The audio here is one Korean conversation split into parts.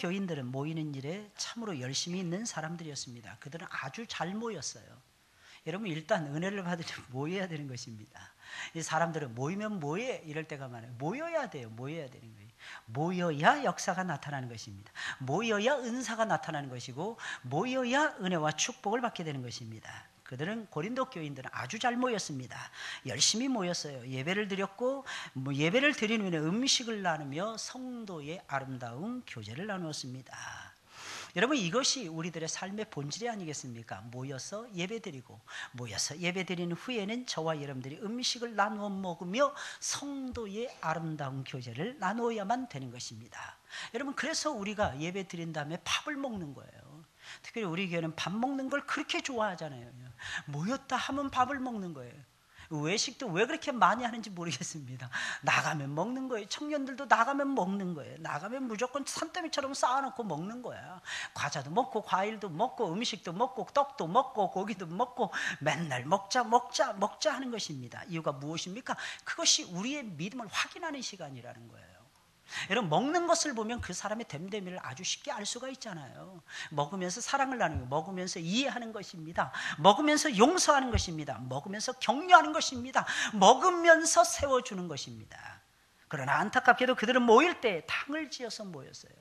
교인들은 모이는 일에 참으로 열심히 있는 사람들이었습니다. 그들은 아주 잘 모였어요. 여러분, 일단 은혜를 받으려면 모여야 되는 것입니다. 이 사람들은 모이면 뭐해? 이럴 때가 많아요. 모여야 돼요. 모여야 되는 거예요. 모여야 역사가 나타나는 것입니다. 모여야 은사가 나타나는 것이고, 모여야 은혜와 축복을 받게 되는 것입니다. 그들은 고린도 교인들은 아주 잘 모였습니다. 열심히 모였어요. 예배를 드렸고, 예배를 드린 후에 음식을 나누며 성도의 아름다운 교제를 나누었습니다. 여러분, 이것이 우리들의 삶의 본질이 아니겠습니까? 모여서 예배드리고, 모여서 예배드린 후에는 저와 여러분들이 음식을 나누어 먹으며 성도의 아름다운 교제를 나누어야만 되는 것입니다. 여러분, 그래서 우리가 예배 드린 다음에 밥을 먹는 거예요. 특별히 우리 교회는 밥 먹는 걸 그렇게 좋아하잖아요. 모였다 하면 밥을 먹는 거예요. 외식도 왜 그렇게 많이 하는지 모르겠습니다. 나가면 먹는 거예요. 청년들도 나가면 먹는 거예요. 나가면 무조건 산더미처럼 쌓아놓고 먹는 거야. 과자도 먹고 과일도 먹고 음식도 먹고 떡도 먹고 고기도 먹고 맨날 먹자 하는 것입니다. 이유가 무엇입니까? 그것이 우리의 믿음을 확인하는 시간이라는 거예요. 여러분, 먹는 것을 보면 그 사람의 됨됨이를 아주 쉽게 알 수가 있잖아요. 먹으면서 사랑을 나누고, 먹으면서 이해하는 것입니다. 먹으면서 용서하는 것입니다. 먹으면서 격려하는 것입니다. 먹으면서 세워주는 것입니다. 그러나 안타깝게도 그들은 모일 때 당을 지어서 모였어요.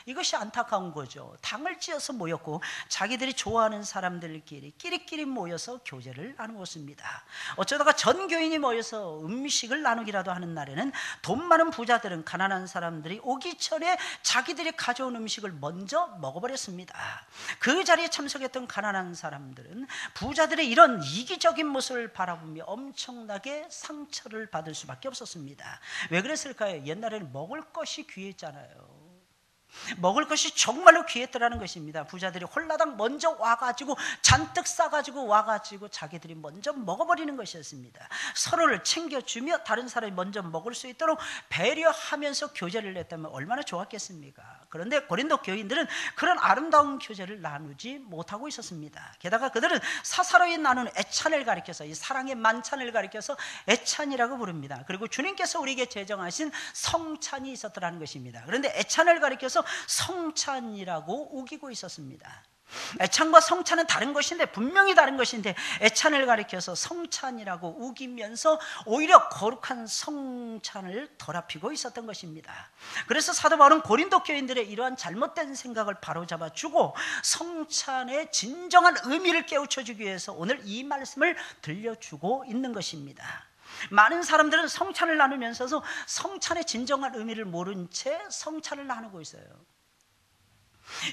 이것이 안타까운 거죠. 당을 지어서 모였고 자기들이 좋아하는 사람들끼리 끼리끼리 모여서 교제를 나누었습니다. 어쩌다가 전 교인이 모여서 음식을 나누기라도 하는 날에는 돈 많은 부자들은 가난한 사람들이 오기 전에 자기들이 가져온 음식을 먼저 먹어버렸습니다. 그 자리에 참석했던 가난한 사람들은 부자들의 이런 이기적인 모습을 바라보며 엄청나게 상처를 받을 수밖에 없었습니다. 왜 그랬을까요? 옛날에는 먹을 것이 귀했잖아요. 먹을 것이 정말로 귀했더라는 것입니다. 부자들이 홀라당 먼저 와가지고 잔뜩 싸가지고 와가지고 자기들이 먼저 먹어버리는 것이었습니다. 서로를 챙겨주며 다른 사람이 먼저 먹을 수 있도록 배려하면서 교제를 했다면 얼마나 좋았겠습니까? 그런데 고린도 교인들은 그런 아름다운 교제를 나누지 못하고 있었습니다. 게다가 그들은 사사로이 나누는 애찬을 가리켜서, 이 사랑의 만찬을 가리켜서 애찬이라고 부릅니다. 그리고 주님께서 우리에게 제정하신 성찬이 있었더라는 것입니다. 그런데 애찬을 가리켜서 성찬이라고 우기고 있었습니다. 애찬과 성찬은 다른 것인데, 분명히 다른 것인데 애찬을 가리켜서 성찬이라고 우기면서 오히려 거룩한 성찬을 더럽히고 있었던 것입니다. 그래서 사도 바울은 고린도 교인들의 이러한 잘못된 생각을 바로잡아주고 성찬의 진정한 의미를 깨우쳐주기 위해서 오늘 이 말씀을 들려주고 있는 것입니다. 많은 사람들은 성찬을 나누면서도 성찬의 진정한 의미를 모른 채 성찬을 나누고 있어요.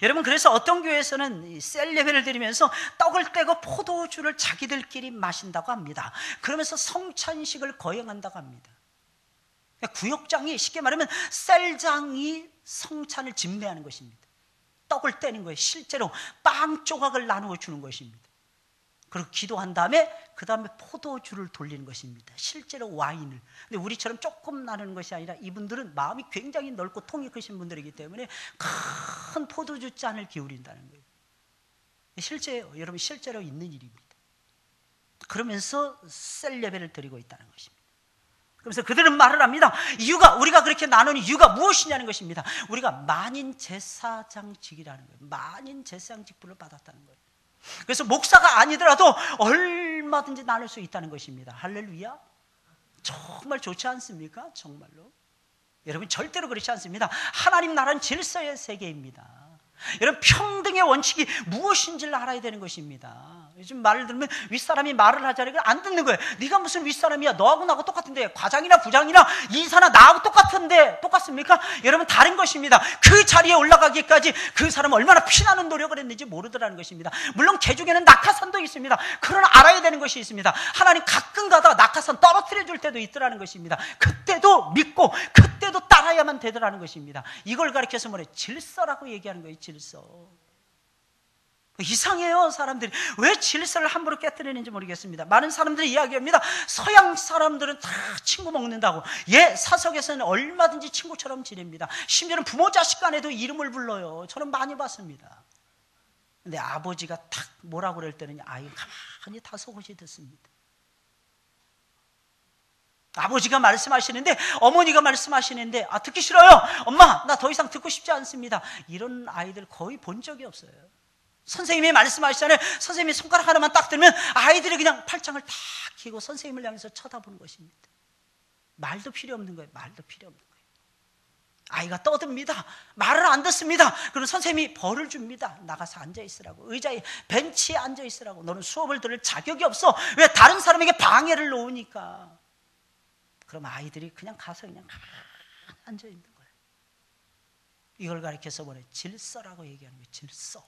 여러분, 그래서 어떤 교회에서는 셀 예배를 드리면서 떡을 떼고 포도주를 자기들끼리 마신다고 합니다. 그러면서 성찬식을 거행한다고 합니다. 구역장이, 쉽게 말하면 셀장이 성찬을 진매하는 것입니다. 떡을 떼는 거예요. 실제로 빵 조각을 나누어 주는 것입니다. 그리고 기도한 다음에 그 다음에 포도주를 돌리는 것입니다. 실제로 와인을. 근데 우리처럼 조금 나누는 것이 아니라 이분들은 마음이 굉장히 넓고 통이 크신 분들이기 때문에 큰 포도주 잔을 기울인다는 거예요. 여러분, 실제로 있는 일입니다. 그러면서 셀 예배를 드리고 있다는 것입니다. 그래서 그들은 말을 합니다. 우리가 그렇게 나누는 이유가 무엇이냐는 것입니다. 우리가 만인 제사장직이라는 거예요. 만인 제사장직분을 받았다는 거예요. 그래서 목사가 아니더라도 얼마든지 나눌 수 있다는 것입니다. 할렐루야. 정말 좋지 않습니까? 정말로. 여러분, 절대로 그렇지 않습니다. 하나님 나라는 질서의 세계입니다. 여러분, 평등의 원칙이 무엇인지를 알아야 되는 것입니다. 요즘 말을 들으면 윗사람이 말을 하자니까 안 듣는 거예요. 네가 무슨 윗사람이야? 너하고 나하고 똑같은데, 과장이나 부장이나 이사나 나하고 똑같은데 똑같습니까? 여러분, 다른 것입니다. 그 자리에 올라가기까지 그 사람은 얼마나 피나는 노력을 했는지 모르더라는 것입니다. 물론 개중에는 낙하산도 있습니다. 그러나 알아야 되는 것이 있습니다. 하나님 가끔 가다가 낙하산 떨어뜨려 줄 때도 있더라는 것입니다. 그때도 믿고 그때도 따라야만 되더라는 것입니다. 이걸 가리켜서 뭐래? 질서라고 얘기하는 거예요. 질서. 이상해요. 사람들이 왜 질서를 함부로 깨뜨리는지 모르겠습니다. 많은 사람들이 이야기합니다. 서양 사람들은 다 친구 먹는다고. 사석에서는 얼마든지 친구처럼 지냅니다. 심지어는 부모 자식 간에도 이름을 불러요. 저는 많이 봤습니다. 근데 아버지가 탁 뭐라고 그럴 때는 아이가 가만히 다 속옷이 듣습니다. 아버지가 말씀하시는데, 어머니가 말씀하시는데 듣기 싫어요. 엄마, 나 더 이상 듣고 싶지 않습니다. 이런 아이들 거의 본 적이 없어요. 선생님이 말씀하시잖아요. 선생님이 손가락 하나만 딱 들면 아이들이 그냥 팔짱을 탁 끼고 선생님을 향해서 쳐다보는 것입니다. 말도 필요 없는 거예요. 말도 필요 없는 거예요. 아이가 떠듭니다. 말을 안 듣습니다. 그럼 선생님이 벌을 줍니다. 나가서 앉아있으라고. 의자에, 벤치에 앉아있으라고. 너는 수업을 들을 자격이 없어. 왜? 다른 사람에게 방해를 놓으니까. 그럼 아이들이 그냥 가서 그냥 앉아있는 거예요. 이걸 가르쳐서 뭐래? 질서라고 얘기하는 거예요. 질서.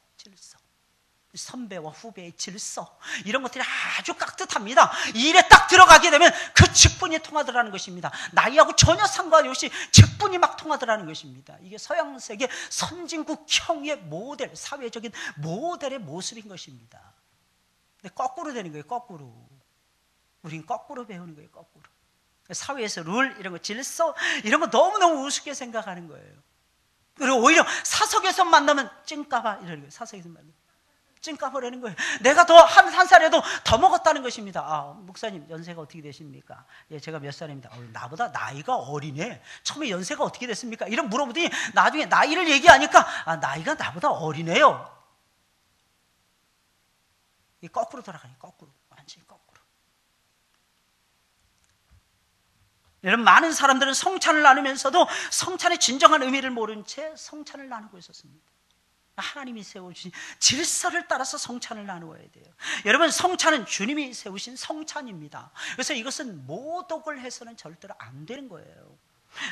선배와 후배의 질서, 이런 것들이 아주 깍듯합니다. 이 일에 딱 들어가게 되면 그 직분이 통하더라는 것입니다. 나이하고 전혀 상관없이 직분이 막 통하더라는 것입니다. 이게 서양 세계 선진국형의 모델, 사회적인 모델의 모습인 것입니다. 근데 거꾸로 되는 거예요. 거꾸로. 우린 거꾸로 배우는 거예요. 거꾸로. 사회에서 룰, 이런 거, 질서, 이런 거 너무너무 우습게 생각하는 거예요. 그리고 오히려 사석에서 만나면 찡까봐 이러는 거예요. 사석에서 만나면 찡까버리는 거예요. 내가 더 한 살에도 더 먹었다는 것입니다. 목사님 연세가 어떻게 되십니까? 예, 제가 몇 살입니다. 나보다 나이가 어리네. 처음에 연세가 어떻게 됐습니까? 이런 물어보더니 나중에 나이를 얘기하니까 나이가 나보다 어리네요. 이 거꾸로 돌아가요. 거꾸로. 완전히 거꾸로. 여러분, 많은 사람들은 성찬을 나누면서도 성찬의 진정한 의미를 모른 채 성찬을 나누고 있었습니다. 하나님이 세우신 질서를 따라서 성찬을 나누어야 돼요. 여러분, 성찬은 주님이 세우신 성찬입니다. 그래서 이것은 모독을 해서는 절대로 안 되는 거예요.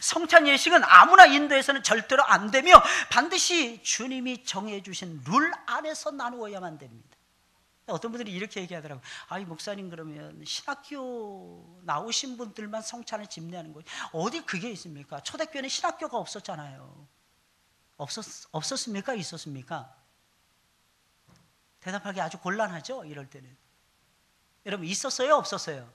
성찬 예식은 아무나 인도해서는 절대로 안 되며 반드시 주님이 정해주신 룰 안에서 나누어야만 됩니다. 어떤 분들이 이렇게 얘기하더라고요. 이 목사님, 그러면 신학교 나오신 분들만 성찬을 집례하는 거예요. 어디 그게 있습니까? 초대교회는 신학교가 없었잖아요. 없었습니까? 있었습니까? 대답하기 아주 곤란하죠. 이럴 때는. 여러분, 있었어요? 없었어요?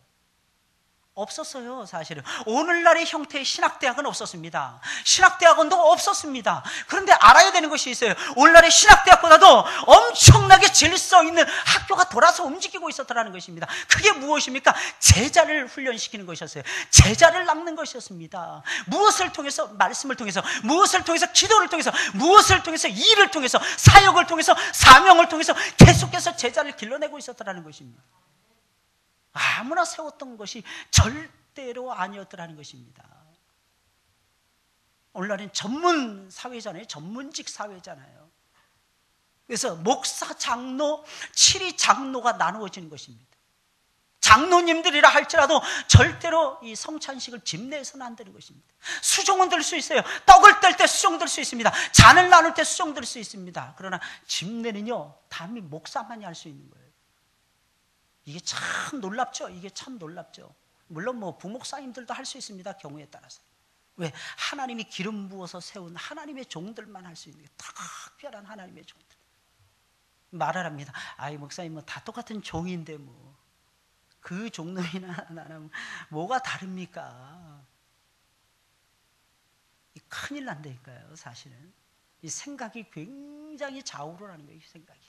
없었어요. 사실은 오늘날의 형태의 신학대학은 없었습니다. 신학대학원도 없었습니다. 그런데 알아야 되는 것이 있어요. 오늘날의 신학대학보다도 엄청나게 질서 있는 학교가 돌아서 움직이고 있었다는 것입니다. 그게 무엇입니까? 제자를 훈련시키는 것이었어요. 제자를 낳는 것이었습니다. 무엇을 통해서? 말씀을 통해서, 무엇을 통해서? 기도를 통해서, 무엇을 통해서? 일을 통해서, 사역을 통해서, 사명을 통해서 계속해서 제자를 길러내고 있었다는 것입니다. 아무나 세웠던 것이 절대로 아니었더라는 것입니다. 오늘날은 전문 사회잖아요. 전문직 사회잖아요. 그래서 목사, 장로, 7위 장로가 나누어지는 것입니다. 장로님들이라 할지라도 절대로 이 성찬식을 집내에서는 안 되는 것입니다. 수종은 들 수 있어요. 떡을 뗄 때 수종 들 수 있습니다. 잔을 나눌 때 수종 들 수 있습니다. 그러나 집내는요, 담임 목사만이 할 수 있는 거예요. 이게 참 놀랍죠? 이게 참 놀랍죠? 물론 부목사님들도 할 수 있습니다. 경우에 따라서. 왜? 하나님이 기름 부어서 세운 하나님의 종들만 할 수 있는 게 특별한 하나님의 종들. 말을 합니다. 목사님 다 똑같은 종인데 그 종놈이나 나는 뭐가 다릅니까? 큰일 난다니까요. 사실은 이 생각이 굉장히 좌우를 하는 거예요. 이 생각이.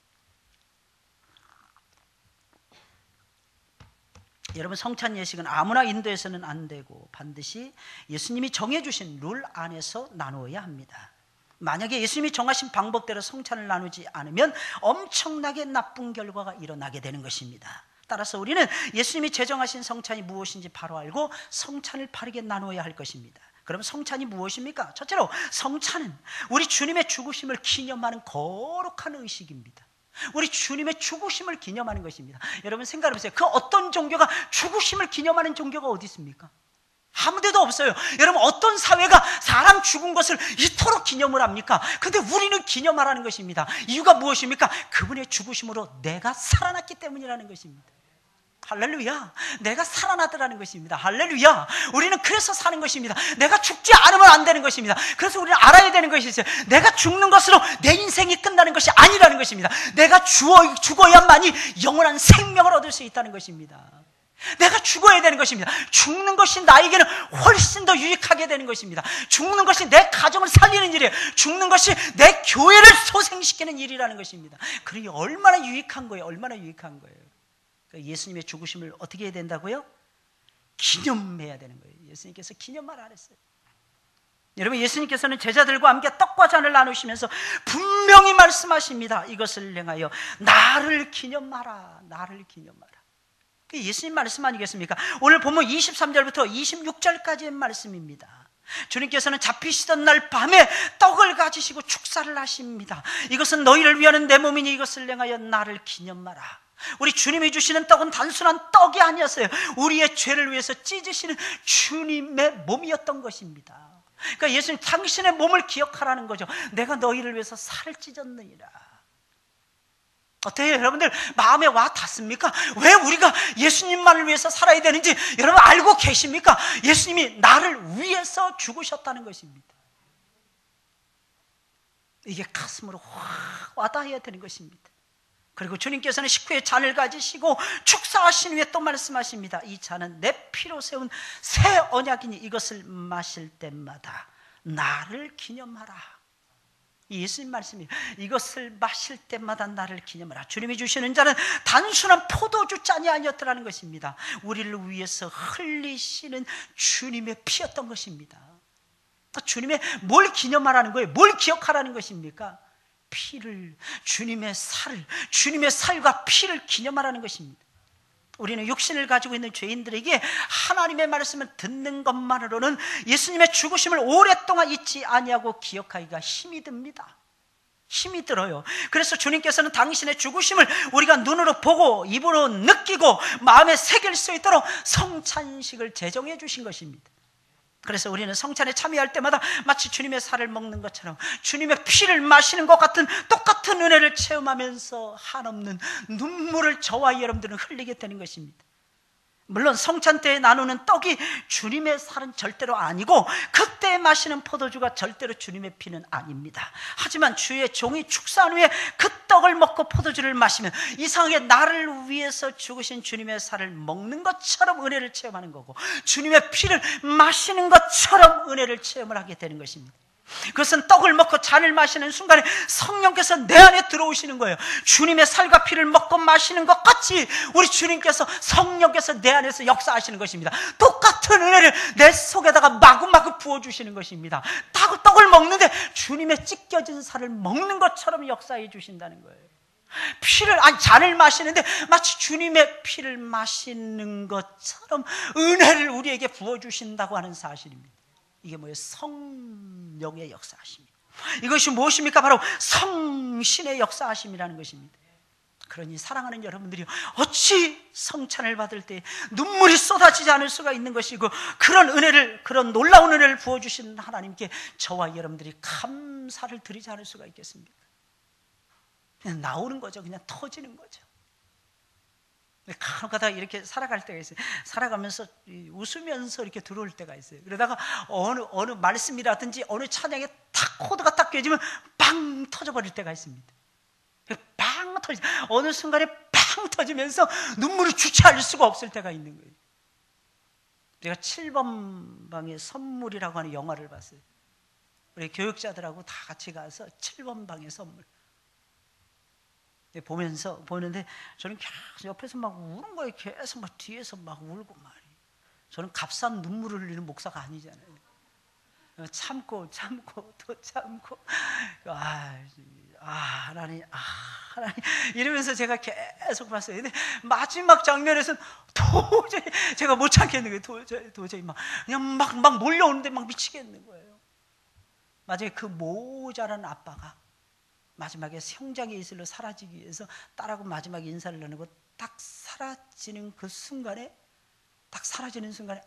여러분, 성찬 예식은 아무나 인도해서는 안 되고 반드시 예수님이 정해주신 룰 안에서 나누어야 합니다. 만약에 예수님이 정하신 방법대로 성찬을 나누지 않으면 엄청나게 나쁜 결과가 일어나게 되는 것입니다. 따라서 우리는 예수님이 제정하신 성찬이 무엇인지 바로 알고 성찬을 바르게 나누어야 할 것입니다. 그럼 성찬이 무엇입니까? 첫째로, 성찬은 우리 주님의 죽으심을 기념하는 거룩한 의식입니다. 우리 주님의 죽으심을 기념하는 것입니다. 여러분 생각해보세요. 그 어떤 종교가 죽으심을 기념하는 종교가 어디 있습니까? 아무데도 없어요. 여러분, 어떤 사회가 사람 죽은 것을 이토록 기념을 합니까? 근데 우리는 기념하라는 것입니다. 이유가 무엇입니까? 그분의 죽으심으로 내가 살아났기 때문이라는 것입니다. 할렐루야. 내가 살아나더라는 것입니다. 할렐루야. 우리는 그래서 사는 것입니다. 내가 죽지 않으면 안 되는 것입니다. 그래서 우리는 알아야 되는 것이 있어요. 내가 죽는 것으로 내 인생이 끝나는 것이 아니라는 것입니다. 내가 죽어야만이 영원한 생명을 얻을 수 있다는 것입니다. 내가 죽어야 되는 것입니다. 죽는 것이 나에게는 훨씬 더 유익하게 되는 것입니다. 죽는 것이 내 가정을 살리는 일이에요. 죽는 것이 내 교회를 소생시키는 일이라는 것입니다. 그러니 얼마나 유익한 거예요. 얼마나 유익한 거예요. 예수님의 죽으심을 어떻게 해야 된다고요? 기념해야 되는 거예요. 예수님께서 기념하라 그랬어요. 여러분, 예수님께서는 제자들과 함께 떡과 잔을 나누시면서 분명히 말씀하십니다. 이것을 행하여 나를 기념하라. 나를 기념하라. 그게 예수님 말씀 아니겠습니까? 오늘 보면 23절부터 26절까지의 말씀입니다. 주님께서는 잡히시던 날 밤에 떡을 가지시고 축사를 하십니다. 이것은 너희를 위하는 내 몸이니 이것을 행하여 나를 기념하라. 우리 주님이 주시는 떡은 단순한 떡이 아니었어요. 우리의 죄를 위해서 찢으시는 주님의 몸이었던 것입니다. 그러니까 예수님 당신의 몸을 기억하라는 거죠. 내가 너희를 위해서 살을 찢었느니라. 어때요? 여러분들 마음에 와 닿습니까? 왜 우리가 예수님만을 위해서 살아야 되는지 여러분 알고 계십니까? 예수님이 나를 위해서 죽으셨다는 것입니다. 이게 가슴으로 확 와닿아야 되는 것입니다. 그리고 주님께서는 식후에 잔을 가지시고 축사하신 후에 또 말씀하십니다. 이 잔은 내 피로 세운 새 언약이니 이것을 마실 때마다 나를 기념하라. 예수님 말씀이에요. 이것을 마실 때마다 나를 기념하라. 주님이 주시는 잔은 단순한 포도주 잔이 아니었더라는 것입니다. 우리를 위해서 흘리시는 주님의 피였던 것입니다. 주님의 뭘 기념하라는 거예요? 뭘 기억하라는 것입니까? 피를, 주님의 살을, 주님의 살과 피를 기념하라는 것입니다. 우리는 육신을 가지고 있는 죄인들에게 하나님의 말씀을 듣는 것만으로는 예수님의 죽으심을 오랫동안 잊지 아니하고 기억하기가 힘이 듭니다. 힘이 들어요. 그래서 주님께서는 당신의 죽으심을 우리가 눈으로 보고 입으로 느끼고 마음에 새길 수 있도록 성찬식을 제정해 주신 것입니다. 그래서 우리는 성찬에 참여할 때마다 마치 주님의 살을 먹는 것처럼 주님의 피를 마시는 것 같은 똑같은 은혜를 체험하면서 한없는 눈물을 저와 여러분들은 흘리게 되는 것입니다. 물론 성찬 때에 나누는 떡이 주님의 살은 절대로 아니고 그때 마시는 포도주가 절대로 주님의 피는 아닙니다. 하지만 주의 종이 축사한 후에 그 떡을 먹고 포도주를 마시면 이상하게 나를 위해서 죽으신 주님의 살을 먹는 것처럼 은혜를 체험하는 거고 주님의 피를 마시는 것처럼 은혜를 체험을 하게 되는 것입니다. 그것은 떡을 먹고 잔을 마시는 순간에 성령께서 내 안에 들어오시는 거예요. 주님의 살과 피를 먹고 마시는 것 같이 우리 주님께서 성령께서 내 안에서 역사하시는 것입니다. 똑같은 은혜를 내 속에다가 마구마구 부어주시는 것입니다. 떡을 먹는데 주님의 찢겨진 살을 먹는 것처럼 역사해 주신다는 거예요. 잔을 마시는데 마치 주님의 피를 마시는 것처럼 은혜를 우리에게 부어주신다고 하는 사실입니다. 이게 뭐예요? 성령의 역사하심입니다. 이것이 무엇입니까? 바로 성신의 역사하심이라는 것입니다. 그러니 사랑하는 여러분들이 어찌 성찬을 받을 때 눈물이 쏟아지지 않을 수가 있는 것이고 그런 은혜를, 그런 놀라운 은혜를 부어주신 하나님께 저와 여러분들이 감사를 드리지 않을 수가 있겠습니까? 그냥 나오는 거죠. 그냥 터지는 거죠. 간혹가다 이렇게 살아갈 때가 있어요. 살아가면서 웃으면서 이렇게 들어올 때가 있어요. 그러다가 어느 말씀이라든지 어느 찬양에 탁 코드가 딱 깨지면 빵 터져버릴 때가 있습니다. 빵 터지. 어느 순간에 빵 터지면서 눈물이 주체할 수가 없을 때가 있는 거예요. 제가 7번 방의 선물이라고 하는 영화를 봤어요. 우리 교육자들하고 다 같이 가서 7번 방의 선물. 보는데 저는 계속 옆에서 막 우는 거예요. 계속 막 뒤에서 막 울고 말이에요. 저는 값싼 눈물을 흘리는 목사가 아니잖아요. 참고 또 참고 하나님 이러면서 제가 계속 봤어요. 근데 마지막 장면에서는 도저히 제가 못 참겠는 거예요. 도저히 그냥 막 몰려오는데 막 미치겠는 거예요. 마지막에 그 모자란 아빠가 마지막에 형장의 이슬로 사라지기 위해서 딸하고 마지막에 인사를 나누고 딱 사라지는 순간에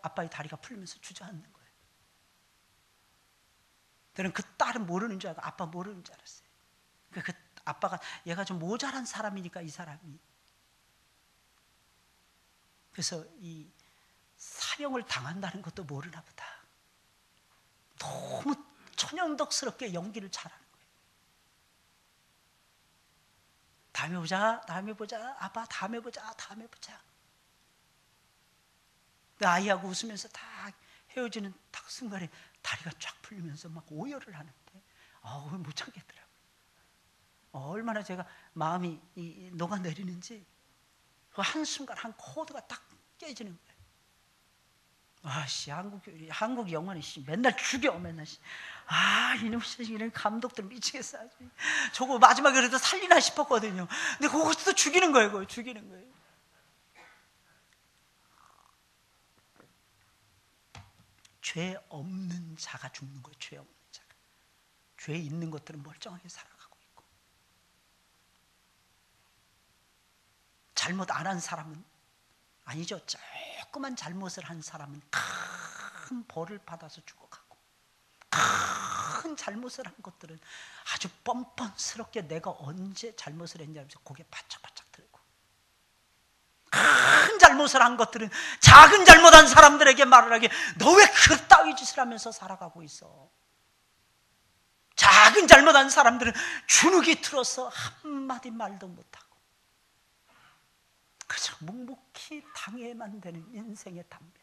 아빠의 다리가 풀리면서 주저앉는 거예요. 저는 그 딸은 모르는 줄 알고 아빠 모르는 줄 알았어요. 그 아빠가 얘가 좀 모자란 사람이니까 이 사람이. 그래서 이 사형을 당한다는 것도 모르나 보다. 너무 천연덕스럽게 연기를 잘하는 거예요. 다음에 보자. 아빠 다음에 보자. 아이하고 웃으면서 다 헤어지는 딱 순간에 다리가 쫙 풀리면서 막 오열을 하는데 못 참겠더라고요. 얼마나 제가 마음이 녹아내리는지 그 한순간 한 코드가 딱 깨지는 거예요. 아씨, 한국 영화는 맨날 죽여, 맨날. 이놈 이런 감독들 미치겠어. 저거 마지막에 그래도 살리나 싶었거든요. 근데 그것도 죽이는 거예요, 그거 죽이는 거예요. 죄 없는 자가 죽는 거예요. 죄 없는 자가. 죄 있는 것들은 멀쩡하게 살아가고 있고, 잘못 안 한 사람은 아니죠. 조그만 잘못을 한 사람은 큰 벌을 받아서 죽어가고, 큰 잘못을 한 것들은 아주 뻔뻔스럽게 내가 언제 잘못을 했냐 하면서 고개 바짝바짝 들고, 큰 잘못을 한 것들은 작은 잘못한 사람들에게 말을 하기에 너 왜 그따위 짓을 하면서 살아가고 있어? 작은 잘못한 사람들은 주눅이 들어서 한마디 말도 못하고 그저 묵묵히 당해만 되는 인생의 담배.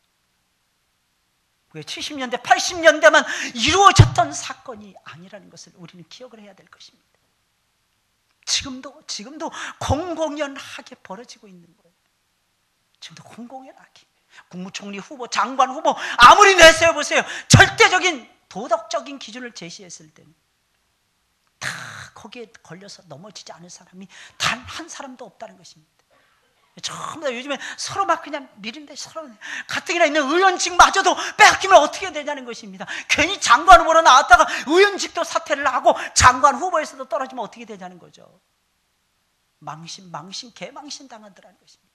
그게 70년대 80년대만 이루어졌던 사건이 아니라는 것을 우리는 기억을 해야 될 것입니다. 지금도 공공연하게 벌어지고 있는 거예요. 지금도 공공연하게 국무총리 후보, 장관 후보 아무리 내세워 보세요. 절대적인 도덕적인 기준을 제시했을 때는 다 거기에 걸려서 넘어지지 않을 사람이 단 한 사람도 없다는 것입니다. 전부 다 요즘에 서로 막 그냥 미린데 서로 가뜩이나 있는 의원직마저도 빼앗기면 어떻게 되냐는 것입니다. 괜히 장관 후보로 나왔다가 의원직도 사퇴를 하고 장관 후보에서도 떨어지면 어떻게 되냐는 거죠. 망신, 개망신 당하더라는 것입니다.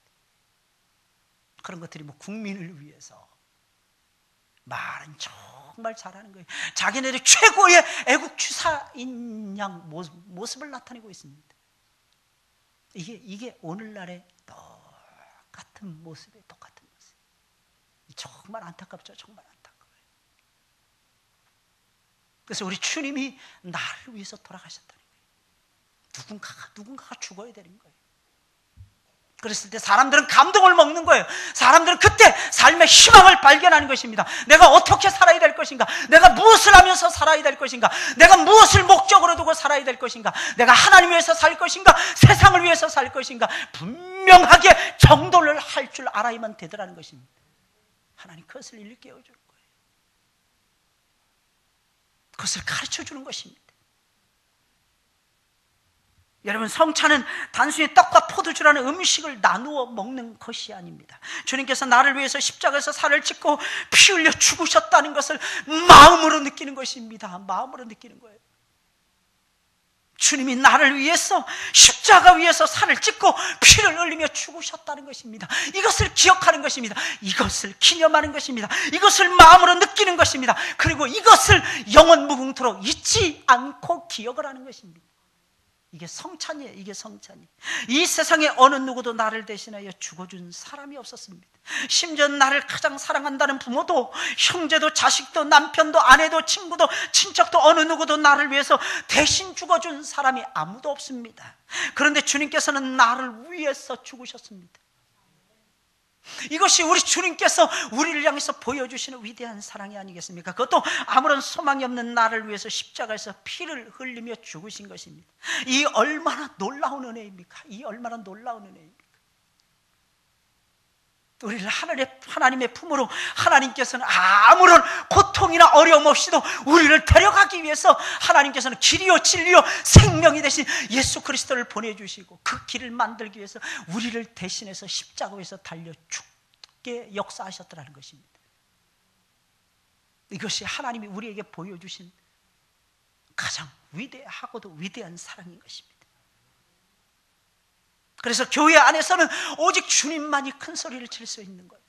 그런 것들이 뭐 국민을 위해서 말은 정말 잘하는 거예요. 자기네들이 최고의 애국주사인 양 모습을 나타내고 있습니다. 이게 오늘날의 똑같은 모습이에요. 똑같은 모습. 정말 안타깝죠. 정말 안타까워요. 그래서 우리 주님이 나를 위해서 돌아가셨다는 거예요. 누군가가 죽어야 되는 거예요. 그랬을 때 사람들은 감동을 먹는 거예요. 사람들은 그때 삶의 희망을 발견하는 것입니다. 내가 어떻게 살아야 될 것인가? 내가 무엇을 하면서 살아야 될 것인가? 내가 무엇을 목적으로 두고 살아야 될 것인가? 내가 하나님 위해서 살 것인가? 세상을 위해서 살 것인가? 분명하게 정돈을 할 줄 알아야만 되더라는 것입니다. 하나님 그것을 일깨워 주는 거예요. 그것을 가르쳐 주는 것입니다. 여러분, 성찬은 단순히 떡과 포도주라는 음식을 나누어 먹는 것이 아닙니다. 주님께서 나를 위해서 십자가에서 살을 찢고 피 흘려 죽으셨다는 것을 마음으로 느끼는 것입니다. 마음으로 느끼는 거예요. 주님이 나를 위해서 십자가 위에서 살을 찢고 피를 흘리며 죽으셨다는 것입니다. 이것을 기억하는 것입니다. 이것을 기념하는 것입니다. 이것을 마음으로 느끼는 것입니다. 그리고 이것을 영원 무궁토록 잊지 않고 기억을 하는 것입니다. 이게 성찬이에요. 이게 성찬이. 이 세상에 어느 누구도 나를 대신하여 죽어준 사람이 없었습니다. 심지어 나를 가장 사랑한다는 부모도, 형제도, 자식도, 남편도, 아내도, 친구도, 친척도 어느 누구도 나를 위해서 대신 죽어준 사람이 아무도 없습니다. 그런데 주님께서는 나를 위해서 죽으셨습니다. 이것이 우리 주님께서 우리를 향해서 보여주시는 위대한 사랑이 아니겠습니까? 그것도 아무런 소망이 없는 나를 위해서 십자가에서 피를 흘리며 죽으신 것입니다. 이 얼마나 놀라운 은혜입니까? 이 얼마나 놀라운 은혜입니까? 우리를 하나님의 품으로 하나님께서는 아무런 고통이나 어려움 없이도 우리를 데려가기 위해서 하나님께서는 길이요 진리요 생명이 되신 예수 그리스도를 보내주시고 그 길을 만들기 위해서 우리를 대신해서 십자가에서 달려 죽게 역사하셨더라는 것입니다. 이것이 하나님이 우리에게 보여주신 가장 위대하고도 위대한 사랑인 것입니다. 그래서 교회 안에서는 오직 주님만이 큰 소리를 칠 수 있는 거예요.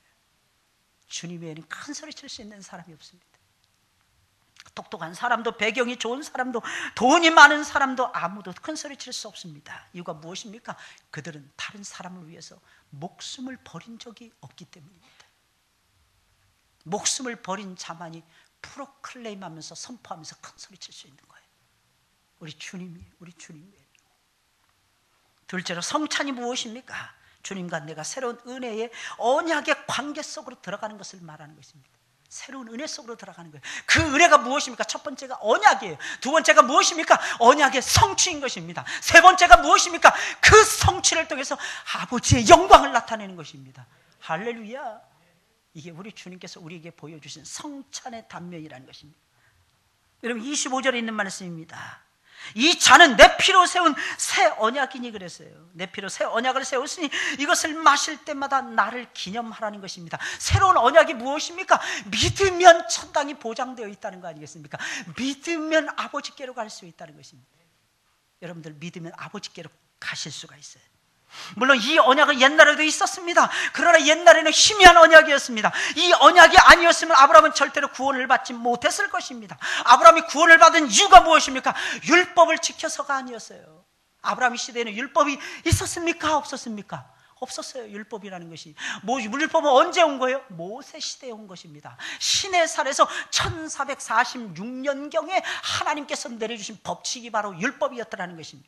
주님 외에는 큰 소리 칠 수 있는 사람이 없습니다. 똑똑한 사람도, 배경이 좋은 사람도, 돈이 많은 사람도 아무도 큰 소리 칠 수 없습니다. 이유가 무엇입니까? 그들은 다른 사람을 위해서 목숨을 버린 적이 없기 때문입니다. 목숨을 버린 자만이 프로클레임하면서 선포하면서 큰 소리 칠 수 있는 거예요. 우리 주님이. 둘째로 성찬이 무엇입니까? 주님과 내가 새로운 은혜의 언약의 관계 속으로 들어가는 것을 말하는 것입니다. 새로운 은혜 속으로 들어가는 거예요. 그 은혜가 무엇입니까? 첫 번째가 언약이에요. 두 번째가 무엇입니까? 언약의 성취인 것입니다. 세 번째가 무엇입니까? 그 성취를 통해서 아버지의 영광을 나타내는 것입니다. 할렐루야. 이게 우리 주님께서 우리에게 보여주신 성찬의 단면이라는 것입니다. 여러분 25절에 있는 말씀입니다. 이 잔은 내 피로 세운 새 언약이니 그랬어요. 내 피로 새 언약을 세웠으니 이것을 마실 때마다 나를 기념하라는 것입니다. 새로운 언약이 무엇입니까? 믿으면 천당이 보장되어 있다는 거 아니겠습니까? 믿으면 아버지께로 갈 수 있다는 것입니다. 여러분들 믿으면 아버지께로 가실 수가 있어요. 물론 이 언약은 옛날에도 있었습니다. 그러나 옛날에는 희미한 언약이었습니다. 이 언약이 아니었으면 아브라함은 절대로 구원을 받지 못했을 것입니다. 아브라함이 구원을 받은 이유가 무엇입니까? 율법을 지켜서가 아니었어요. 아브라함 시대에는 율법이 있었습니까? 없었습니까? 없었어요. 율법이라는 것이. 율법은 언제 온 거예요? 모세 시대에 온 것입니다. 시내산에서 1446년경에 하나님께서 내려주신 법칙이 바로 율법이었다는 것입니다.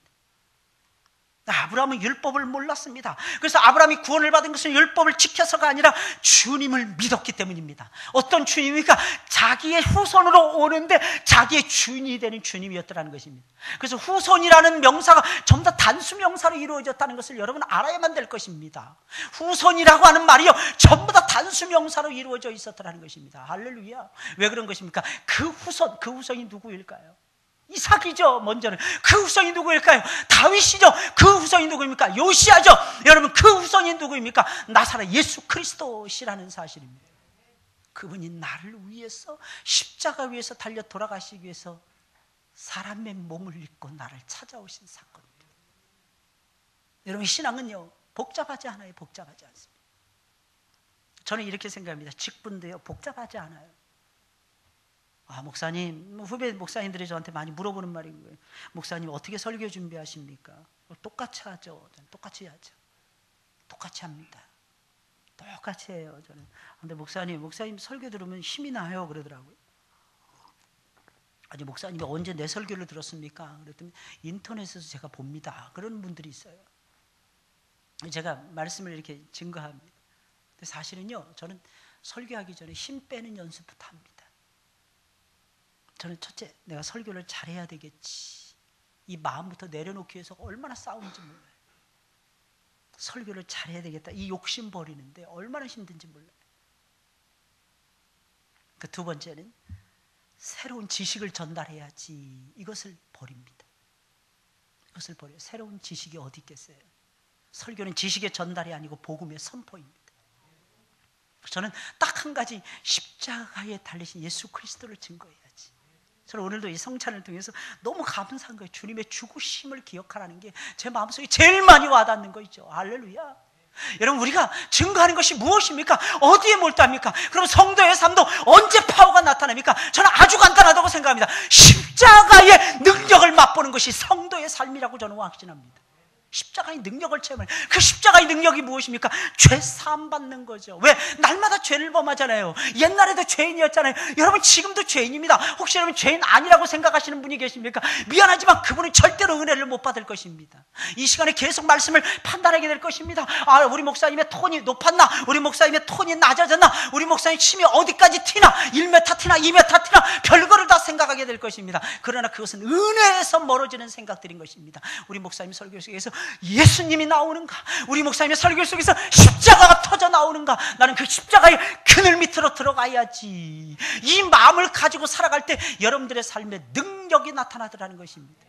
아브라함은 율법을 몰랐습니다. 그래서 아브라함이 구원을 받은 것은 율법을 지켜서가 아니라 주님을 믿었기 때문입니다. 어떤 주님입니까? 자기의 후손으로 오는데 자기의 주인이 되는 주님이었다는 것입니다. 그래서 후손이라는 명사가 전부 다 단수 명사로 이루어졌다는 것을 여러분 알아야만 될 것입니다. 후손이라고 하는 말이요 전부 다 단수 명사로 이루어져 있었다는 것입니다. 할렐루야. 왜 그런 것입니까? 그 후손이 누구일까요? 이삭이죠. 먼저는 그 후손이 누구일까요? 다윗이죠. 그 후손이 누구입니까? 요시아죠. 여러분 그 후손이 누구입니까? 나사렛 예수 그리스도시라는 사실입니다. 그분이 나를 위해서 십자가 위에서 달려 돌아가시기 위해서 사람의 몸을 입고 나를 찾아오신 사건입니다. 여러분 신앙은요 복잡하지 않아요. 복잡하지 않습니다. 저는 이렇게 생각합니다. 직분도요 복잡하지 않아요. 목사님, 후배 목사님들이 저한테 많이 물어보는 말인 거예요. 목사님 어떻게 설교 준비하십니까? 똑같이 하죠. 저는 똑같이 하죠. 똑같이 합니다. 똑같이 해요. 저는. 근데 목사님 설교 들으면 힘이 나요. 그러더라고요. 아니 목사님이 언제 내 설교를 들었습니까? 그랬더니 인터넷에서 제가 봅니다. 그런 분들이 있어요. 제가 말씀을 이렇게 증거합니다. 근데 사실은요, 저는 설교하기 전에 힘 빼는 연습부터 합니다. 저는 첫째, 내가 설교를 잘해야 되겠지. 이 마음부터 내려놓기 위해서 얼마나 싸우는지 몰라요. 설교를 잘해야 되겠다. 이 욕심 버리는데 얼마나 힘든지 몰라요. 그 두 번째는 새로운 지식을 전달해야지. 이것을 버립니다. 이것을 버려요. 새로운 지식이 어디 있겠어요? 설교는 지식의 전달이 아니고 복음의 선포입니다. 저는 딱 한 가지, 십자가에 달리신 예수 그리스도를 증거해야지. 저는 오늘도 이 성찬을 통해서 너무 감사한 거예요. 주님의 죽으심을 기억하라는 게 제 마음속에 제일 많이 와닿는 거죠. 할렐루야. 여러분 우리가 증거하는 것이 무엇입니까? 어디에 몰두합니까? 그럼 성도의 삶도 언제 파워가 나타납니까? 저는 아주 간단하다고 생각합니다. 십자가의 능력을 맛보는 것이 성도의 삶이라고 저는 확신합니다. 십자가의 능력을 체험해요. 그 십자가의 능력이 무엇입니까? 죄 사함 받는 거죠. 왜? 날마다 죄를 범하잖아요. 옛날에도 죄인이었잖아요. 여러분 지금도 죄인입니다. 혹시 여러분 죄인 아니라고 생각하시는 분이 계십니까? 미안하지만 그분은 절대로 은혜를 못 받을 것입니다. 이 시간에 계속 말씀을 판단하게 될 것입니다. 우리 목사님의 톤이 높았나? 우리 목사님의 톤이 낮아졌나? 우리 목사님 침이 어디까지 튀나? 1m 튀나? 2m 튀나? 별거를 다 생각하게 될 것입니다. 그러나 그것은 은혜에서 멀어지는 생각들인 것입니다. 우리 목사님 설교 속에서 예수님이 나오는가? 우리 목사님의 설교 속에서 십자가가 터져 나오는가? 나는 그 십자가의 그늘 밑으로 들어가야지. 이 마음을 가지고 살아갈 때 여러분들의 삶에 능력이 나타나더라는 것입니다.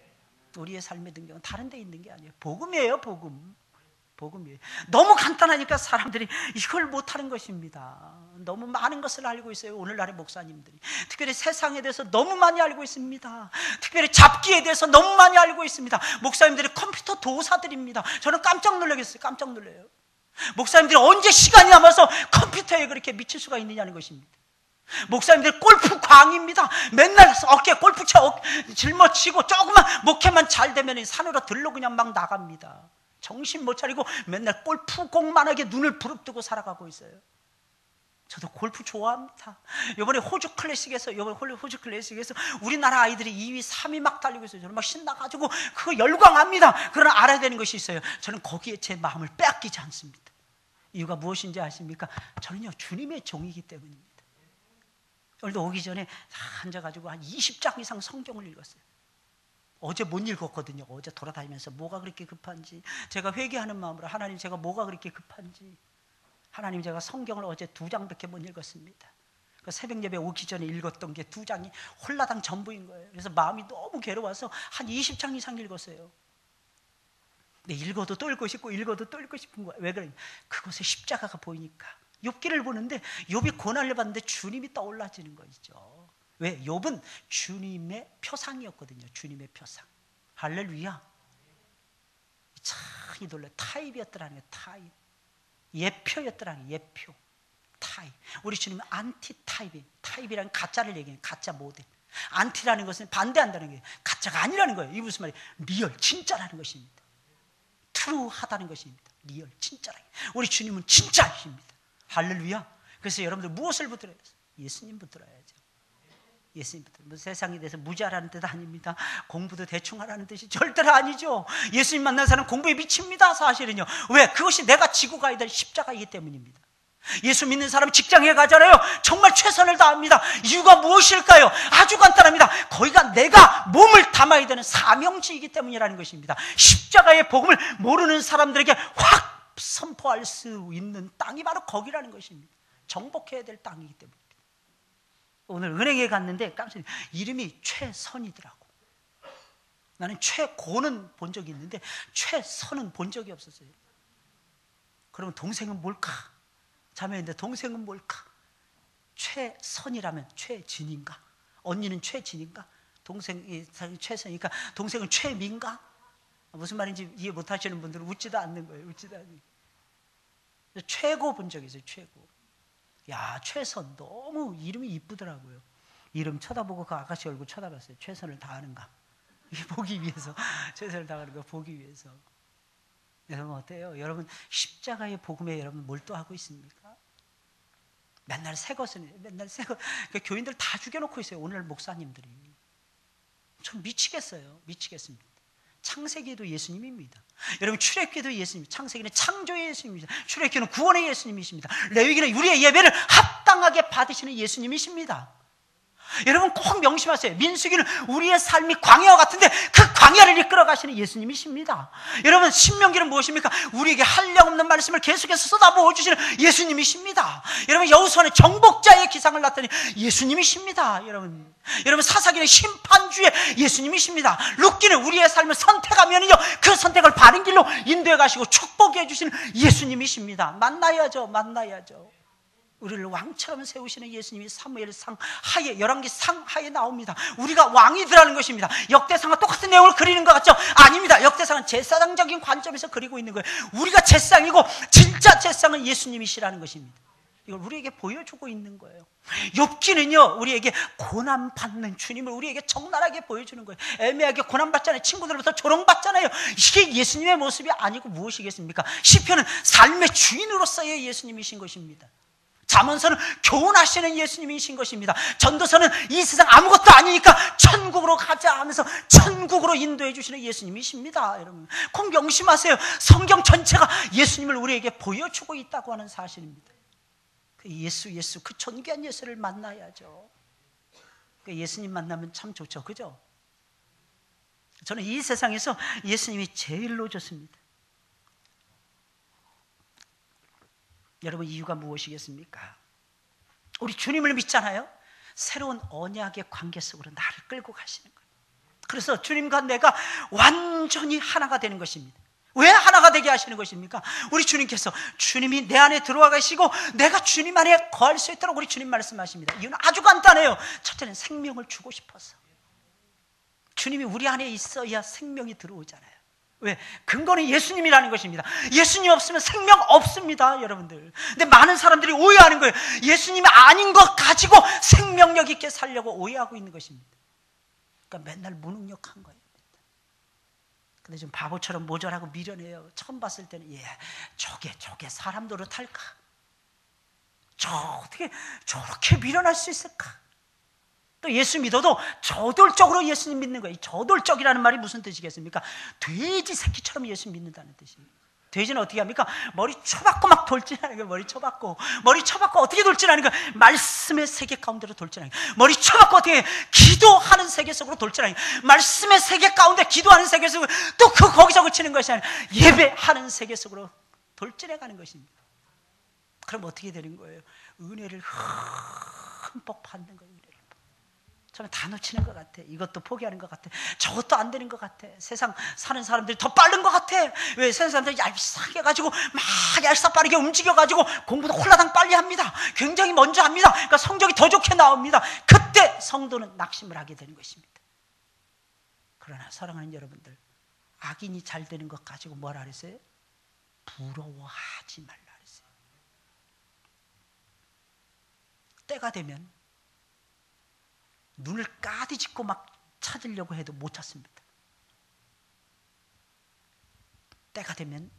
우리의 삶의 능력은 다른 데 있는 게 아니에요. 복음이에요. 복음이에요. 너무 간단하니까 사람들이 이걸 못하는 것입니다. 너무 많은 것을 알고 있어요. 오늘날의 목사님들이 특별히 세상에 대해서 너무 많이 알고 있습니다. 특별히 잡기에 대해서 너무 많이 알고 있습니다. 목사님들이 컴퓨터 도사들입니다. 저는 깜짝 놀라겠어요. 깜짝 놀라요. 목사님들이 언제 시간이 남아서 컴퓨터에 그렇게 미칠 수가 있느냐는 것입니다. 목사님들 골프 광입니다. 맨날 어깨에 골프채 짊어지고 조그만 목회만 잘 되면 산으로 들러 그냥 막 나갑니다. 정신 못 차리고 맨날 골프공만하게 눈을 부릅뜨고 살아가고 있어요. 저도 골프 좋아합니다. 이번에 호주 클래식에서 우리나라 아이들이 2위, 3위 막 달리고 있어요. 저는 막 신나가지고 그거 열광합니다. 그러나 알아야 되는 것이 있어요. 저는 거기에 제 마음을 빼앗기지 않습니다. 이유가 무엇인지 아십니까? 저는요 주님의 종이기 때문입니다. 오늘도 오기 전에 앉아가지고 한 20장 이상 성경을 읽었어요. 어제 못 읽었거든요. 어제 돌아다니면서 뭐가 그렇게 급한지, 제가 회개하는 마음으로 하나님 제가 뭐가 그렇게 급한지, 하나님, 제가 성경을 어제 2장밖에 못 읽었습니다. 그 새벽 예배 오기 전에 읽었던 게 2장이 홀라당 전부인 거예요. 그래서 마음이 너무 괴로워서 한 20장 이상 읽었어요. 근데 읽어도 또 읽고 싶고 읽어도 또 읽고 싶은 거예요. 왜 그러냐? 그곳에 십자가가 보이니까. 욥기를 보는데 욥이 고난을 받는데 주님이 떠올라지는 거죠. 왜? 욥은 주님의 표상이었거든요. 주님의 표상. 할렐루야. 참 이 놀래. 타입이었더라는 거예요. 타입. 예표였더라는 거예요. 예표. 타입. 우리 주님은 안티 타입이에요. 타입이라는 가짜를 얘기해요. 가짜 모델. 안티라는 것은 반대한다는 거예요. 가짜가 아니라는 거예요. 이 무슨 말이에요? 리얼, 진짜라는 것입니다. 트루하다는 것입니다. 리얼, 진짜라는 거예요. 우리 주님은 진짜이십니다. 할렐루야. 그래서 여러분들 무엇을 붙들어야 돼요? 예수님 붙들어야죠. 예수님 붙들어야 돼요. 세상에 대해서 무지하라는 뜻 아닙니다. 공부도 대충 하라는 뜻이 절대로 아니죠. 예수님 만난 사람은 공부에 미칩니다. 사실은요. 왜? 그것이 내가 지고 가야 될 십자가이기 때문입니다. 예수 믿는 사람은 직장에 가잖아요. 정말 최선을 다합니다. 이유가 무엇일까요? 아주 간단합니다. 거기가 내가 몸을 담아야 되는 사명지이기 때문이라는 것입니다. 십자가의 복음을 모르는 사람들에게 확 선포할 수 있는 땅이 바로 거기라는 것입니다. 정복해야 될 땅이기 때문입니다. 오늘 은행에 갔는데 깜짝 놀랐어요. 이름이 최선이더라고. 나는 최고는 본 적이 있는데 최선은 본 적이 없었어요. 그러면 동생은 뭘까? 자매인데 동생은 뭘까? 최선이라면 최진인가? 언니는 최진인가? 동생이 최선이니까 동생은 최민가? 무슨 말인지 이해 못하시는 분들은 웃지도 않는 거예요. 웃지도 않는 거예요. 최고 본 적이 있어요. 최고. 야, 최선 너무 이름이 이쁘더라고요. 이름 쳐다보고 그 아가씨 얼굴 쳐다봤어요. 최선을 다하는가? 이게 보기 위해서 최선을 다하는 거 보기 위해서. 여러분 어때요? 여러분 십자가의 복음에 여러분 몰두하고 있습니까? 맨날 새 것은 맨날 새 것. 그러니까 교인들 다 죽여놓고 있어요. 오늘 목사님들이. 전 미치겠어요. 미치겠습니다. 창세기도 예수님입니다. 여러분 출애굽기도 예수님. 창세기는 창조의 예수님입니다. 출애굽기는 구원의 예수님이십니다. 레위기는 우리의 예배를 합당하게 받으시는 예수님이십니다. 여러분 꼭 명심하세요. 민수기는 우리의 삶이 광야와 같은데 그 광야를 이끌어 가시는 예수님이십니다. 여러분 신명기는 무엇입니까? 우리에게 한량없는 말씀을 계속해서 쏟아부어 주시는 예수님이십니다. 여러분 여호수아는 정복자의 기상을 나타내는 예수님이십니다. 여러분 사사기는 심판주의 예수님이십니다. 룻기는 우리의 삶을 선택하면요 그 선택을 바른 길로 인도해 가시고 축복해 주시는 예수님이십니다. 만나야죠. 우리를 왕처럼 세우시는 예수님이 사무엘상 하에, 열왕기 상 하에 나옵니다. 우리가 왕이더라는 것입니다. 역대상과 똑같은 내용을 그리는 것 같죠? 아닙니다. 역대상은 제사장적인 관점에서 그리고 있는 거예요. 우리가 제사장이고 진짜 제사장은 예수님이시라는 것입니다. 이걸 우리에게 보여주고 있는 거예요. 욥기는요 우리에게 고난받는 주님을 우리에게 적나라하게 보여주는 거예요. 애매하게 고난받잖아요. 친구들부터 조롱받잖아요. 이게 예수님의 모습이 아니고 무엇이겠습니까? 시편은 삶의 주인으로서의 예수님이신 것입니다. 잠언서는 교훈하시는 예수님이신 것입니다. 전도서는 이 세상 아무것도 아니니까 천국으로 가자 하면서 천국으로 인도해 주시는 예수님이십니다. 여러분 꼭 명심하세요. 성경 전체가 예수님을 우리에게 보여주고 있다고 하는 사실입니다. 그 예수 그 존귀한 예수를 만나야죠. 그 예수님 만나면 참 좋죠. 그죠? 저는 이 세상에서 예수님이 제일로 좋습니다. 여러분 이유가 무엇이겠습니까? 우리 주님을 믿잖아요. 새로운 언약의 관계 속으로 나를 끌고 가시는 거예요. 그래서 주님과 내가 완전히 하나가 되는 것입니다. 왜 하나가 되게 하시는 것입니까? 우리 주님께서 주님이 내 안에 들어와 계시고 내가 주님 안에 거할 수 있도록 우리 주님 말씀하십니다. 이유는 아주 간단해요. 첫째는 생명을 주고 싶어서. 주님이 우리 안에 있어야 생명이 들어오잖아요. 왜? 근거는 예수님이라는 것입니다. 예수님 없으면 생명 없습니다, 여러분들. 근데 많은 사람들이 오해하는 거예요. 예수님이 아닌 것 가지고 생명력 있게 살려고 오해하고 있는 것입니다. 그러니까 맨날 무능력한 거예요. 근데 좀 바보처럼 모자라고 미련해요. 처음 봤을 때는 저게 사람 노릇할까? 어떻게 저렇게 미련할 수 있을까? 또 예수 믿어도 저돌적으로 예수님 믿는 거예요. 저돌적이라는 말이 무슨 뜻이겠습니까? 돼지 새끼처럼 예수 믿는다는 뜻입니다. 돼지는 어떻게 합니까? 머리 쳐박고 막 돌진하는 거예요. 머리 쳐박고 어떻게 돌진하는 거예요? 말씀의 세계 가운데로 돌진하는 거예요. 머리 쳐박고 어떻게 기도하는 세계 속으로 돌진하는 거예요. 말씀의 세계 가운데 기도하는 세계 속으로 또 거기서 그치는 것이 아니라 예배하는 세계 속으로 돌진해 가는 것입니다. 그럼 어떻게 되는 거예요? 은혜를 흠뻑 받는 거예요. 은혜를. 저는 다 놓치는 것 같아. 이것도 포기하는 것 같아. 저것도 안 되는 것 같아. 세상 사는 사람들이 더 빠른 것 같아. 왜? 세상 사람들이 얄쌍해 가지고 막 얄쌍빠르게 움직여 가지고 공부도 홀라당 빨리 합니다. 굉장히 먼저 합니다. 그러니까 성적이 더 좋게 나옵니다. 그때 성도는 낙심을 하게 되는 것입니다. 그러나 사랑하는 여러분들, 악인이 잘 되는 것 가지고 뭐라 그랬어요? 부러워하지 말라 그랬어요. 때가 되면 눈을 까디짓고 막 찾으려고 해도 못 찾습니다. 때가 되면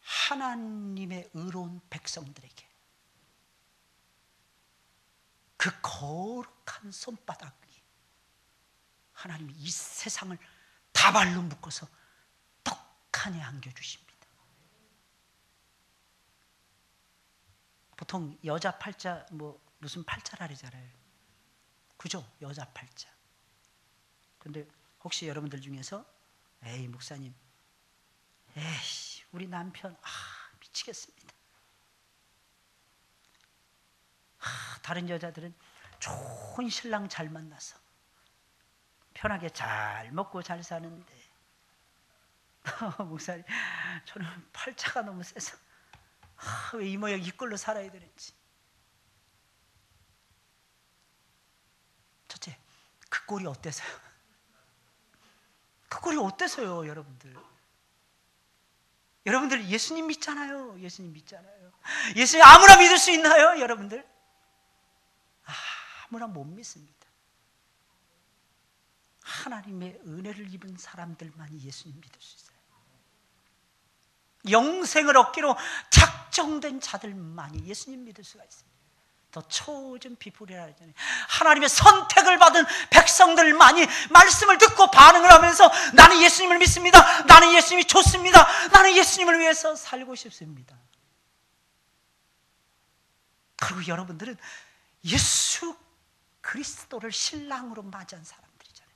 하나님의 의로운 백성들에게 그 거룩한 손바닥 위에 하나님이 이 세상을 다발로 묶어서 떡하니 안겨주십니다. 보통 여자 팔자 무슨 팔자라 그러잖아요. 그죠? 여자 팔자. 근데 혹시 여러분들 중에서 에이 목사님, 에이 우리 남편 미치겠습니다. 다른 여자들은 좋은 신랑 잘 만나서 편하게 잘 먹고 잘 사는데 목사님 저는 팔자가 너무 세서 왜 이 모양 이꼴로 살아야 되는지. 첫째, 그 꼴이 어때서요? 그 꼴이 어때서요, 여러분들? 여러분들 예수님 믿잖아요. 예수님 믿잖아요. 예수님 아무나 믿을 수 있나요, 여러분들? 아무나 못 믿습니다. 하나님의 은혜를 입은 사람들만이 예수님 믿을 수 있어요. 영생을 얻기로 작정된 자들만이 예수님 믿을 수가 있습니다. 더 초전 비풀이라 하잖아요. 하나님의 선택을 받은 백성들만이 말씀을 듣고 반응을 하면서 나는 예수님을 믿습니다. 나는 예수님이 좋습니다. 나는 예수님을 위해서 살고 싶습니다. 그리고 여러분들은 예수 그리스도를 신랑으로 맞이한 사람들이잖아요.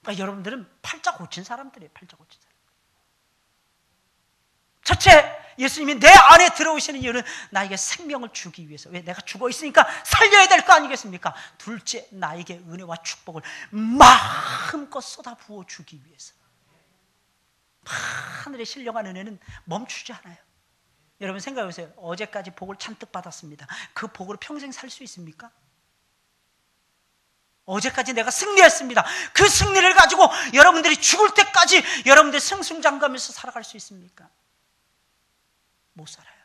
그러니까 여러분들은 팔자 고친 사람들이에요. 팔자 고친 사람. 첫째, 예수님이 내 안에 들어오시는 이유는 나에게 생명을 주기 위해서. 왜? 내가 죽어 있으니까 살려야 될 거 아니겠습니까? 둘째, 나에게 은혜와 축복을 마음껏 쏟아 부어 주기 위해서. 하늘의 신령한 은혜는 멈추지 않아요. 여러분 생각해 보세요. 어제까지 복을 잔뜩 받았습니다. 그 복으로 평생 살 수 있습니까? 어제까지 내가 승리했습니다. 그 승리를 가지고 여러분들이 죽을 때까지 여러분들 승승장구하면서 살아갈 수 있습니까? 못 살아요.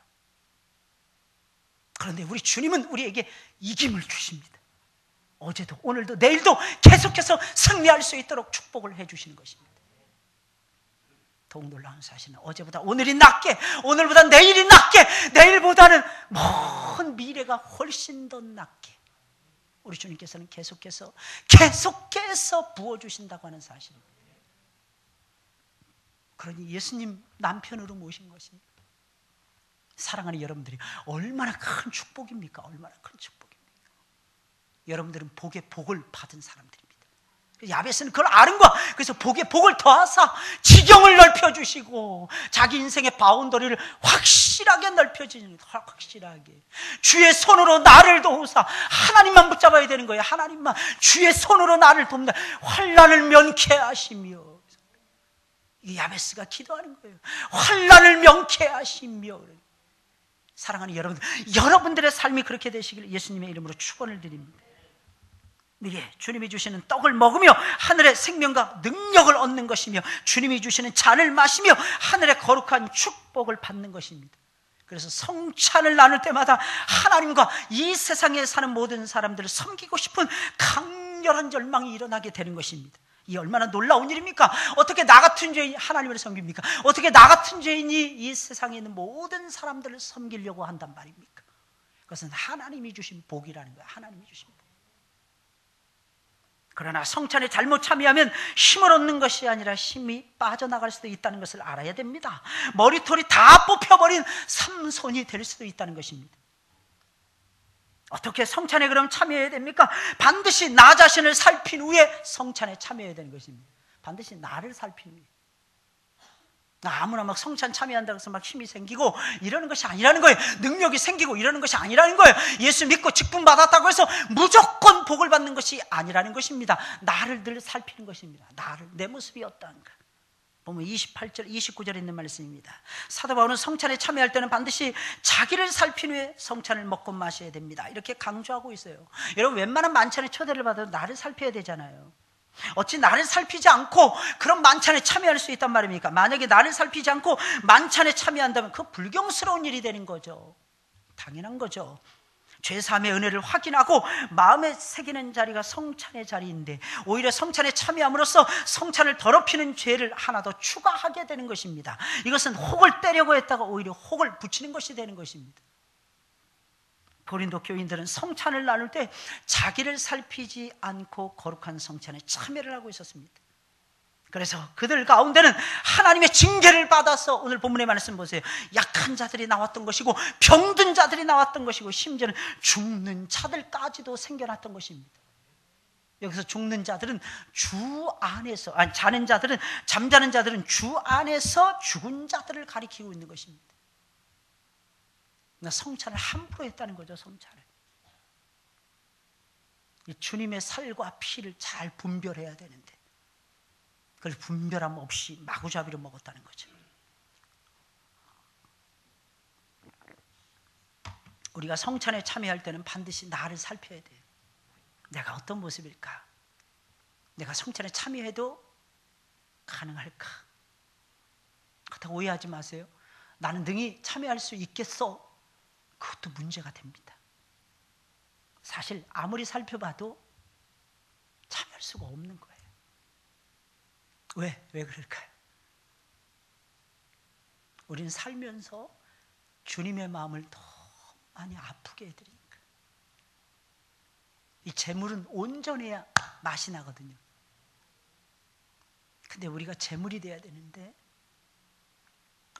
그런데 우리 주님은 우리에게 이김을 주십니다. 어제도 오늘도 내일도 계속해서 승리할 수 있도록 축복을 해주시는 것입니다. 더욱 놀라운 사실은 어제보다 오늘이 낫게, 오늘보다 내일이 낫게, 내일보다는 먼 미래가 훨씬 더 낫게 우리 주님께서는 계속해서 부어주신다고 하는 사실입니다. 그러니 예수님 남편으로 모신 것입니다. 사랑하는 여러분들이 얼마나 큰 축복입니까? 얼마나 큰 축복입니까? 여러분들은 복의 복을 받은 사람들입니다. 야베스는 그걸 아는 거야. 그래서 복의 복을 더하사 지경을 넓혀주시고 자기 인생의 바운더리를 확실하게 넓혀주시는 거예요. 확실하게. 주의 손으로 나를 도우사. 하나님만 붙잡아야 되는 거예요. 하나님만. 주의 손으로 나를 돕는다. 환난을 면케하시며. 이 야베스가 기도하는 거예요. 환난을 면케하시며. 사랑하는 여러분들, 여러분들의 삶이 그렇게 되시길 예수님의 이름으로 축원을 드립니다. 네, 주님이 주시는 떡을 먹으며 하늘의 생명과 능력을 얻는 것이며 주님이 주시는 잔을 마시며 하늘의 거룩한 축복을 받는 것입니다. 그래서 성찬을 나눌 때마다 하나님과 이 세상에 사는 모든 사람들을 섬기고 싶은 강렬한 절망이 일어나게 되는 것입니다. 이 얼마나 놀라운 일입니까? 어떻게 나 같은 죄인이 하나님을 섬깁니까? 어떻게 나 같은 죄인이 이 세상에 있는 모든 사람들을 섬기려고 한단 말입니까? 그것은 하나님이 주신 복이라는 거예요. 하나님이 주신 복. 그러나 성찬에 잘못 참여하면 힘을 얻는 것이 아니라 힘이 빠져나갈 수도 있다는 것을 알아야 됩니다. 머리털이 다 뽑혀버린 삼손이 될 수도 있다는 것입니다. 어떻게 성찬에 그럼 참여해야 됩니까? 반드시 나 자신을 살핀 후에 성찬에 참여해야 되는 것입니다. 반드시 나를 살핀 후에. 아무나 막 성찬 참여한다고 해서 막 힘이 생기고 이러는 것이 아니라는 거예요. 능력이 생기고 이러는 것이 아니라는 거예요. 예수 믿고 직분 받았다고 해서 무조건 복을 받는 것이 아니라는 것입니다. 나를 늘 살피는 것입니다. 내 모습이 어떠한가. 보면 28절, 29절에 있는 말씀입니다. 사도 바울은 성찬에 참여할 때는 반드시 자기를 살핀 후에 성찬을 먹고 마셔야 됩니다. 이렇게 강조하고 있어요. 여러분, 웬만한 만찬에 초대를 받아도 나를 살펴야 되잖아요. 어찌 나를 살피지 않고 그런 만찬에 참여할 수 있단 말입니까? 만약에 나를 살피지 않고 만찬에 참여한다면 그 불경스러운 일이 되는 거죠. 당연한 거죠. 죄사함의 은혜를 확인하고 마음에 새기는 자리가 성찬의 자리인데 오히려 성찬에 참여함으로써 성찬을 더럽히는 죄를 하나 더 추가하게 되는 것입니다. 이것은 혹을 떼려고 했다가 오히려 혹을 붙이는 것이 되는 것입니다. 고린도 교인들은 성찬을 나눌 때 자기를 살피지 않고 거룩한 성찬에 참여를 하고 있었습니다. 그래서 그들 가운데는 하나님의 징계를 받아서, 오늘 본문의 말씀 보세요, 약한 자들이 나왔던 것이고 병든 자들이 나왔던 것이고 심지어는 죽는 자들까지도 생겨났던 것입니다. 여기서 죽는 자들은 주 안에서, 잠자는 자들은 주 안에서 죽은 자들을 가리키고 있는 것입니다. 성찬을 함부로 했다는 거죠. 성찬을. 주님의 살과 피를 잘 분별해야 되는데 그걸 분별함 없이 마구잡이로 먹었다는 거죠. 우리가 성찬에 참여할 때는 반드시 나를 살펴야 돼요. 내가 어떤 모습일까? 내가 성찬에 참여해도 가능할까? 그렇다고 오해하지 마세요. 나는 능히 참여할 수 있겠어? 그것도 문제가 됩니다. 사실 아무리 살펴봐도 참여할 수가 없는 거예요. 왜 그럴까요? 우리는 살면서 주님의 마음을 더 많이 아프게 해드리니까. 이 재물은 온전해야 맛이 나거든요. 근데 우리가 재물이 돼야 되는데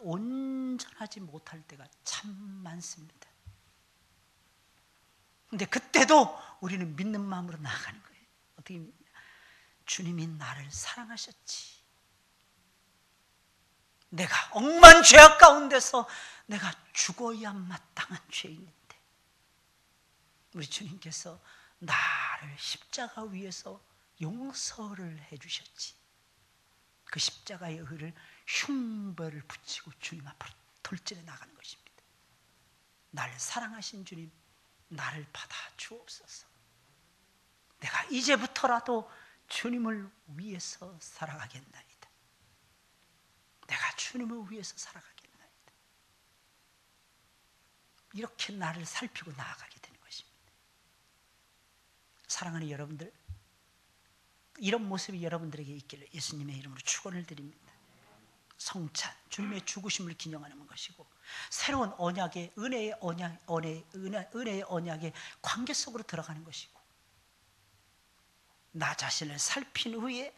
온전하지 못할 때가 참 많습니다. 근데 그때도 우리는 믿는 마음으로 나아가는 거예요. 어떻게 믿냐? 주님이 나를 사랑하셨지. 내가 억만 죄악 가운데서 내가 죽어야 마땅한 죄인인데 우리 주님께서 나를 십자가 위에서 용서를 해주셨지. 그 십자가의 의를 흉배를 붙이고 주님 앞으로 돌진해 나가는 것입니다. 나를 사랑하신 주님, 나를 받아 주옵소서. 내가 이제부터라도 주님을 위해서 살아가겠나이다. 내가 주님을 위해서 살아가겠나이다. 이렇게 나를 살피고 나아가게 되는 것입니다. 사랑하는 여러분들, 이런 모습이 여러분들에게 있기를 예수님의 이름으로 축원을 드립니다. 성찬, 주님의 죽으심을 기념하는 것이고 새로운 언약의 은혜의 언약의 관계 속으로 들어가는 것이고 나 자신을 살핀 후에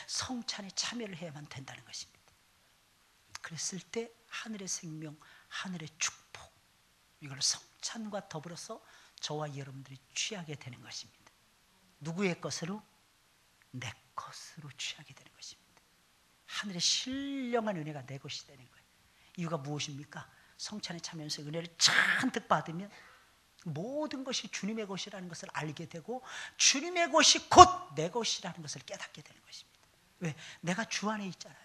성찬에 참여를 해야만 된다는 것입니다. 그랬을 때 하늘의 생명, 하늘의 축복, 이걸 성찬과 더불어서 저와 여러분들이 취하게 되는 것입니다. 누구의 것으로? 내 것으로 취하게 되는 것입니다. 하늘의 신령한 은혜가 내 것이 되는 거예요. 이유가 무엇입니까? 성찬에 참여해서 은혜를 잔뜩 받으면 모든 것이 주님의 것이라는 것을 알게 되고 주님의 것이 곧 내 것이라는 것을 깨닫게 되는 것입니다. 왜? 내가 주 안에 있잖아요.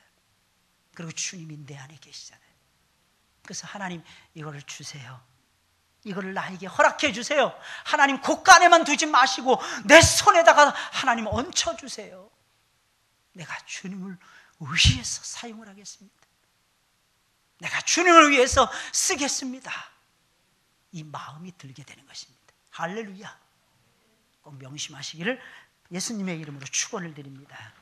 그리고 주님이 내 안에 계시잖아요. 그래서 하나님 이거를 주세요. 이거를 나에게 허락해 주세요. 하나님 곳간에만 두지 마시고 내 손에다가 하나님 얹혀주세요. 내가 주님을 위해서 사용을 하겠습니다. 내가 주님을 위해서 쓰겠습니다. 이 마음이 들게 되는 것입니다. 할렐루야. 꼭 명심하시기를 예수님의 이름으로 축원을 드립니다.